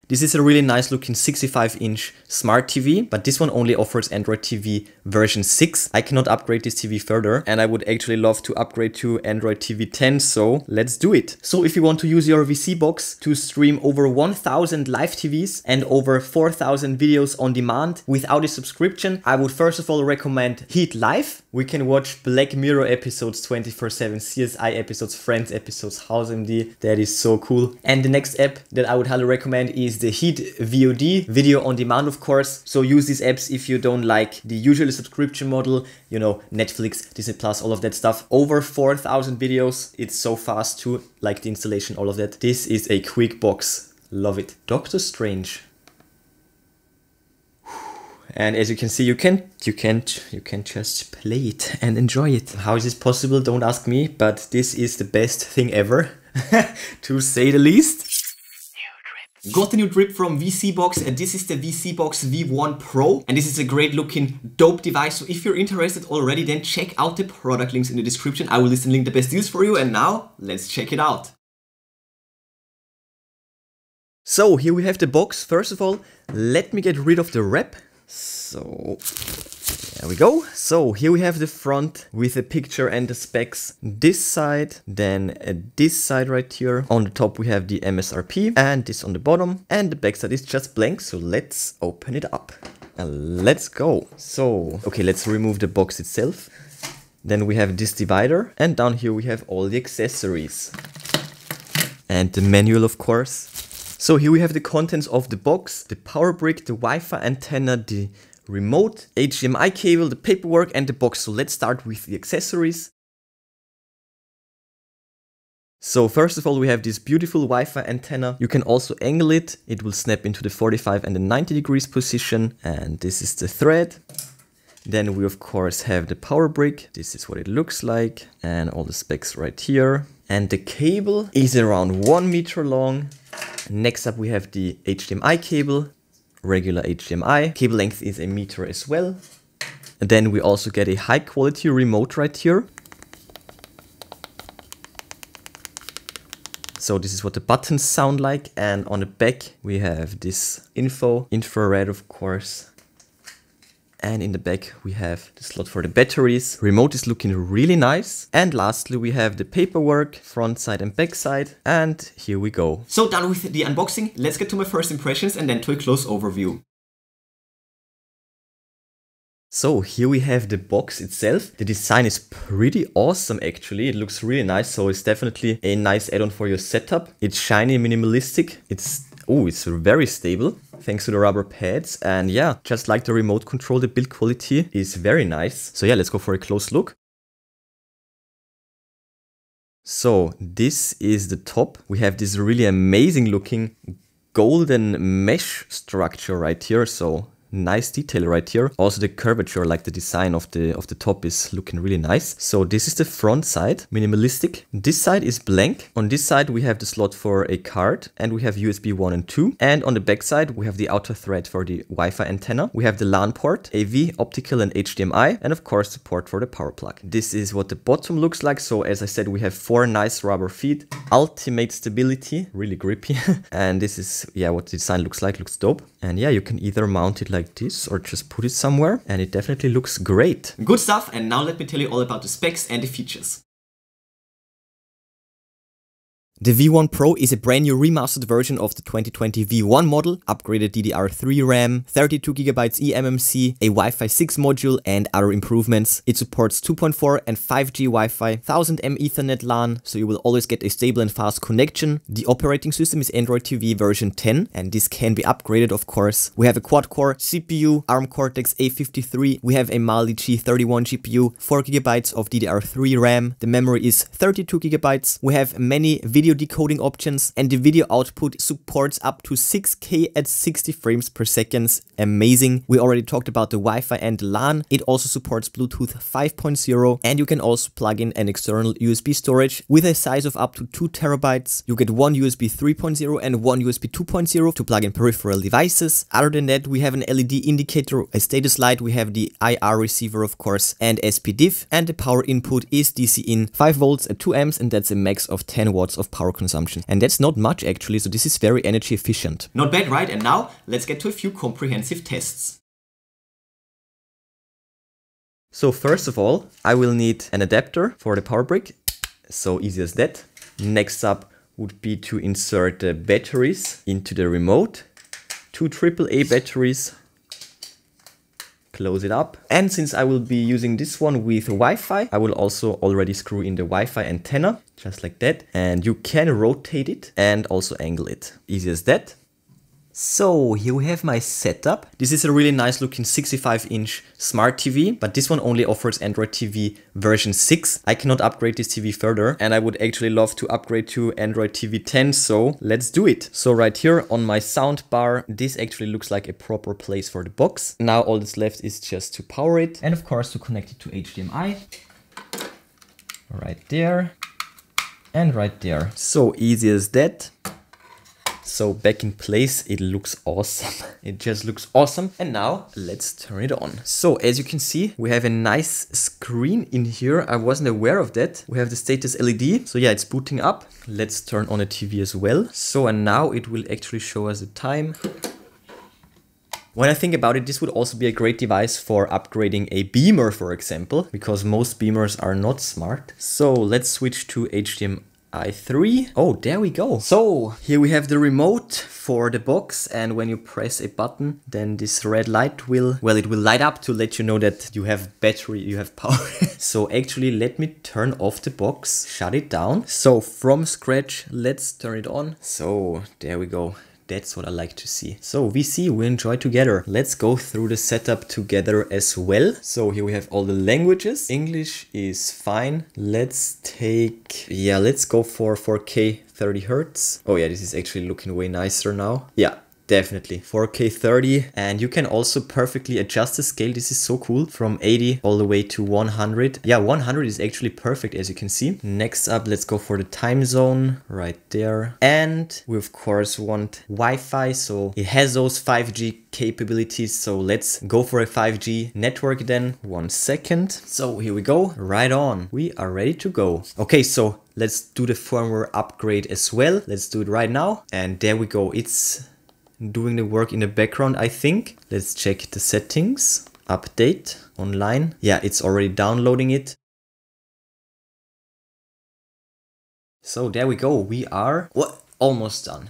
This is a really nice looking 65-inch smart TV, but this one only offers Android TV version 6. I cannot upgrade this TV further, and I would actually love to upgrade to Android TV 10, so let's do it. So if you want to use your vSeeBox to stream over 1000 live TVs and over 4000 videos on demand without a subscription, I would first of all recommend Heat Live. We can watch Black Mirror episodes 24/7, CSI episodes, Friends episodes, House MD. That is so cool. And the next app that I would highly recommend is the Heat VOD, video on demand, of course. So use these apps if you don't like the usual subscription model, you know, Netflix, Disney Plus, all of that stuff. Over 4000 videos. It's so fast too, like the installation, all of that. This is a quick box. Love it. Doctor Strange. And as you can see, you can just play it and enjoy it. How is this possible? Don't ask me, but this is the best thing ever, to say the least. Got a new drip from vSeeBox, and this is the vSeeBox V1 Pro, and this is a great looking dope device. So if you're interested already, then check out the product links in the description. I will list and link the best deals for you, and now let's check it out. So here we have the box. First of all, let me get rid of the wrap. So there we go. So here we have the front with a picture and the specs. This side, then this side right here. On the top we have the MSRP and this on the bottom, and the back side is just blank. So let's open it up and let's go. So okay, let's remove the box itself. Then we have this divider, and down here we have all the accessories and the manual, of course. So here we have the contents of the box: the power brick, the Wi-Fi antenna, the remote, HDMI cable, the paperwork, and the box. So let's start with the accessories. So first of all, we have this beautiful Wi-Fi antenna. You can also angle it. It will snap into the 45 and the 90 degrees position. And this is the thread. Then we of course have the power brick. This is what it looks like, and all the specs right here. And the cable is around 1 meter long. Next up we have the HDMI cable, regular HDMI. Cable length is 1 meter as well. And then we also get a high quality remote right here. So this is what the buttons sound like, and on the back we have this info, infrared of course. And in the back we have the slot for the batteries. Remote is looking really nice. And lastly we have the paperwork, front side and back side. And here we go. So done with the unboxing. Let's get to my first impressions and then to a close overview. So here we have the box itself. The design is pretty awesome actually. It looks really nice, so it's definitely a nice add-on for your setup. It's shiny, minimalistic. It's very stable thanks to the rubber pads, and yeah, just like the remote control, the build quality is very nice. So yeah, let's go for a close look. So this is the top. We have this really amazing looking golden mesh structure right here. So nice detail right here. Also the curvature, like the design of the top, is looking really nice. So this is the front side, minimalistic. This side is blank. On this side we have the slot for a card, and we have USB 1 and 2. And on the back side we have the outer thread for the Wi-Fi antenna. We have the LAN port, AV, optical and HDMI, and of course the port for the power plug. This is what the bottom looks like. So as I said, we have 4 nice rubber feet, ultimate stability, really grippy. And this is, yeah, what the design looks like. Looks dope. And yeah, you can either mount it like this or just put it somewhere, and it definitely looks great. Good stuff, and now let me tell you all about the specs and the features. The V1 Pro is a brand new remastered version of the 2020 V1 model, upgraded DDR3 RAM, 32GB eMMC, a Wi-Fi 6 module and other improvements. It supports 2.4 and 5G Wi-Fi, 1000M Ethernet LAN, so you will always get a stable and fast connection. The operating system is Android TV version 10, and this can be upgraded of course. We have a quad-core CPU, ARM Cortex A53, we have a Mali G31 GPU, 4GB of DDR3 RAM, the memory is 32GB, we have many video decoding options, and the video output supports up to 6K at 60 frames per second. Amazing. We already talked about the Wi-Fi and LAN. It also supports Bluetooth 5.0, and you can also plug in an external USB storage with a size of up to 2 terabytes. You get one USB 3.0 and one USB 2.0 to plug in peripheral devices. Other than that, we have an LED indicator, a status light, we have the IR receiver of course, and SPDIF, and the power input is DC in 5 volts at 2 amps, and that's a max of 10 watts of power consumption. And that's not much actually, so this is very energy efficient. Not bad, right? And now let's get to a few comprehensive tests. So first of all, I will need an adapter for the power brick. So easy as that. Next up would be to insert the batteries into the remote. 2 AAA batteries. Close it up. And since I will be using this one with Wi-Fi, I will also already screw in the Wi-Fi antenna, just like that. And you can rotate it and also angle it. Easy as that. So here we have my setup. This is a really nice looking 65-inch smart TV, but this one only offers Android TV version 6. I cannot upgrade this TV further, and I would actually love to upgrade to Android TV 10, so let's do it. So right here on my sound bar, this actually looks like a proper place for the box. Now all that's left is just to power it, and of course to connect it to HDMI. Right there, and right there. So easy as that. So back in place, it looks awesome. It just looks awesome. And now let's turn it on. So as you can see, we have a nice screen in here. I wasn't aware of that. We have the status LED. So yeah, it's booting up. Let's turn on the TV as well. So and now it will actually show us the time. When I think about it, this would also be a great device for upgrading a beamer, for example, because most beamers are not smart. So let's switch to HDMI 3. Oh, there we go. So here we have the remote for the box, and when you press a button, then this red light will, well, it will light up to let you know that you have battery, you have power. So actually, let me turn off the box, shut it down. So from scratch, let's turn it on. So there we go. That's what I like to see. So VC, we enjoy together. Let's go through the setup together as well. So here we have all the languages. English is fine. Let's take, yeah, let's go for 4K 30 Hertz. Oh yeah, this is actually looking way nicer now. Yeah. Definitely 4K 30, and you can also perfectly adjust the scale. This is so cool, from 80 all the way to 100. Yeah, 100 is actually perfect, as you can see. Next up, let's go for the time zone right there, and we of course want Wi-Fi, so it has those 5G capabilities. So let's go for a 5G network then. 1 second. So here we go, right on. We are ready to go. Okay, so let's do the firmware upgrade as well. Let's do it right now, and there we go. It's doing the work in the background, I think. Let's check the settings. Update online. Yeah, it's already downloading it. So there we go. We are almost done.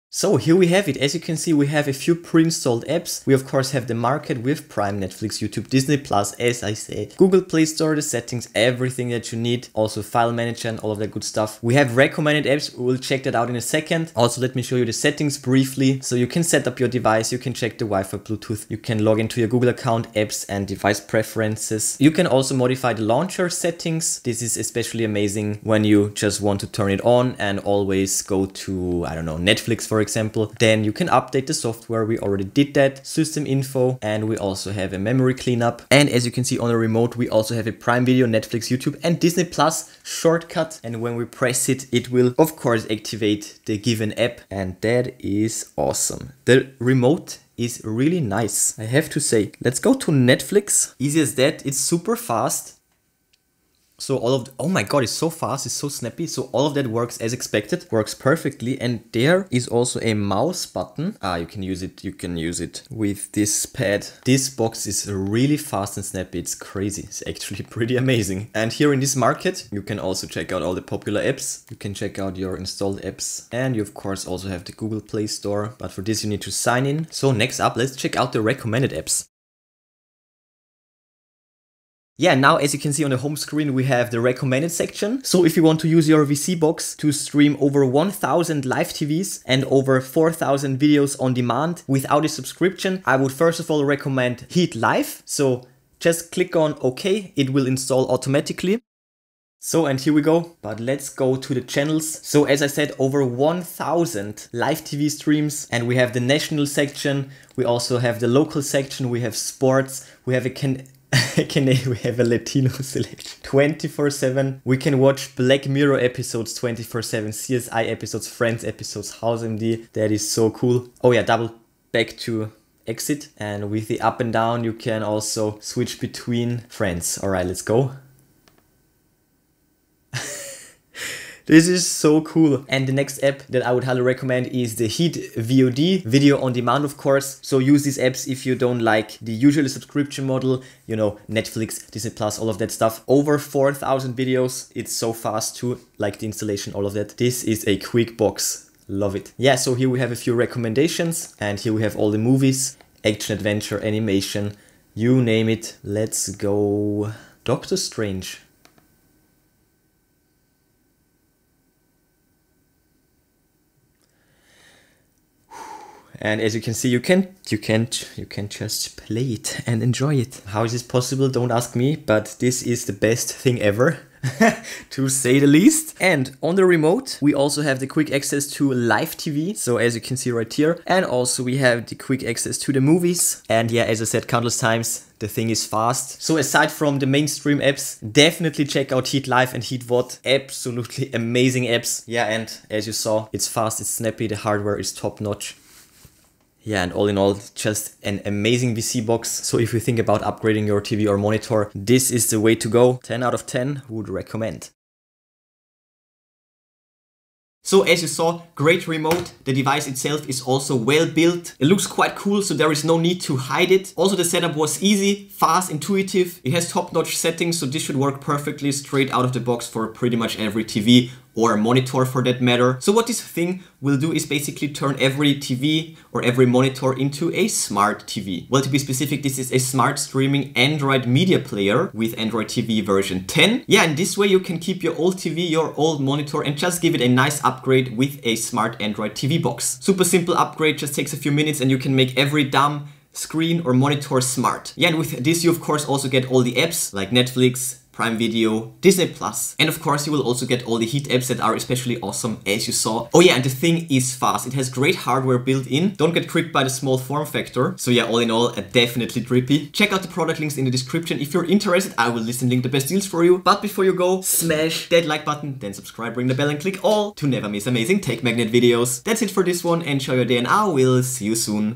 So here we have it. As you can see, we have a few pre-installed apps. We of course have the market with Prime, Netflix, YouTube, Disney Plus, as I said, Google Play Store, the settings, everything that you need. Also file manager and all of that good stuff. We have recommended apps. We'll check that out in a second. Also, let me show you the settings briefly. So you can set up your device. You can check the Wi-Fi, Bluetooth. You can log into your Google account, apps and device preferences. You can also modify the launcher settings. This is especially amazing when you just want to turn it on and always go to, I don't know, Netflix, for example. Then you can update the software. We already did that. System info, and we also have a memory cleanup. And as you can see on the remote, we also have a Prime Video, Netflix, YouTube and Disney Plus shortcut. And when we press it, it will of course activate the given app, and that is awesome. The remote is really nice, I have to say. Let's go to Netflix. Easy as that. It's super fast. So all of the, oh my god, it's so fast, it's so snappy. So all of that works as expected, works perfectly. And there is also a mouse button. You can use it with this pad. This box is really fast and snappy. It's crazy. It's actually pretty amazing. And here in this market, you can also check out all the popular apps. You can check out your installed apps, and you of course also have the Google Play Store. But for this, you need to sign in. So next up, let's check out the recommended apps. Yeah, now as you can see on the home screen, we have the recommended section. So if you want to use your vSeeBox to stream over 1000 live TVs and over 4000 videos on demand without a subscription, I would first of all recommend Heat Live. So just click on OK, it will install automatically. So, and here we go, but let's go to the channels. So as I said, over 1000 live TV streams, and we have the national section. We also have the local section. We have sports. We have we have a Latino selection 24/7. We can watch Black Mirror episodes 24/7, CSI episodes, Friends episodes, House MD. That is so cool. Oh yeah, double back to exit, and with the up and down you can also switch between friends. All right, let's go. This is so cool. And the next app that I would highly recommend is the Heat VOD, video on demand, of course. So use these apps if you don't like the usual subscription model, you know, Netflix, Disney Plus, all of that stuff. Over 4,000 videos. It's so fast too, like the installation, all of that. This is a quick box. Love it. Yeah, so here we have a few recommendations, and here we have all the movies, action, adventure, animation, you name it. Let's go. Doctor Strange. And as you can see, you can just play it and enjoy it. How is this possible? Don't ask me, but this is the best thing ever, to say the least. And on the remote, we also have the quick access to live TV. So as you can see right here, and also we have the quick access to the movies. And yeah, as I said countless times, the thing is fast. So aside from the mainstream apps, definitely check out Heat Live and Heat VOD. Absolutely amazing apps. Yeah, and as you saw, it's fast, it's snappy, the hardware is top notch. Yeah, and all in all, just an amazing vSeeBox. So if you think about upgrading your TV or monitor, this is the way to go. 10 out of 10 would recommend. So as you saw, great remote. The device itself is also well built. It looks quite cool, so there is no need to hide it. Also the setup was easy, fast, intuitive. It has top-notch settings, so this should work perfectly straight out of the box for pretty much every TV or monitor for that matter. So what this thing will do is basically turn every TV or every monitor into a smart TV. Well, to be specific, this is a smart streaming Android media player with Android TV version 10. Yeah, and this way you can keep your old TV, your old monitor, and just give it a nice upgrade with a smart Android TV box. Super simple upgrade, just takes a few minutes and you can make every dumb screen or monitor smart. Yeah, and with this you of course also get all the apps like Netflix, Prime Video, Disney Plus, and of course you will also get all the Heat apps that are especially awesome, as you saw. Oh yeah, and the thing is fast. It has great hardware built in. Don't get tricked by the small form factor. So yeah, all in all, definitely drippy. Check out the product links in the description. If you're interested, I will list and link the best deals for you. But before you go, smash that like button, then subscribe, ring the bell and click all to never miss amazing tech magnet videos. That's it for this one. Enjoy your day and I will see you soon.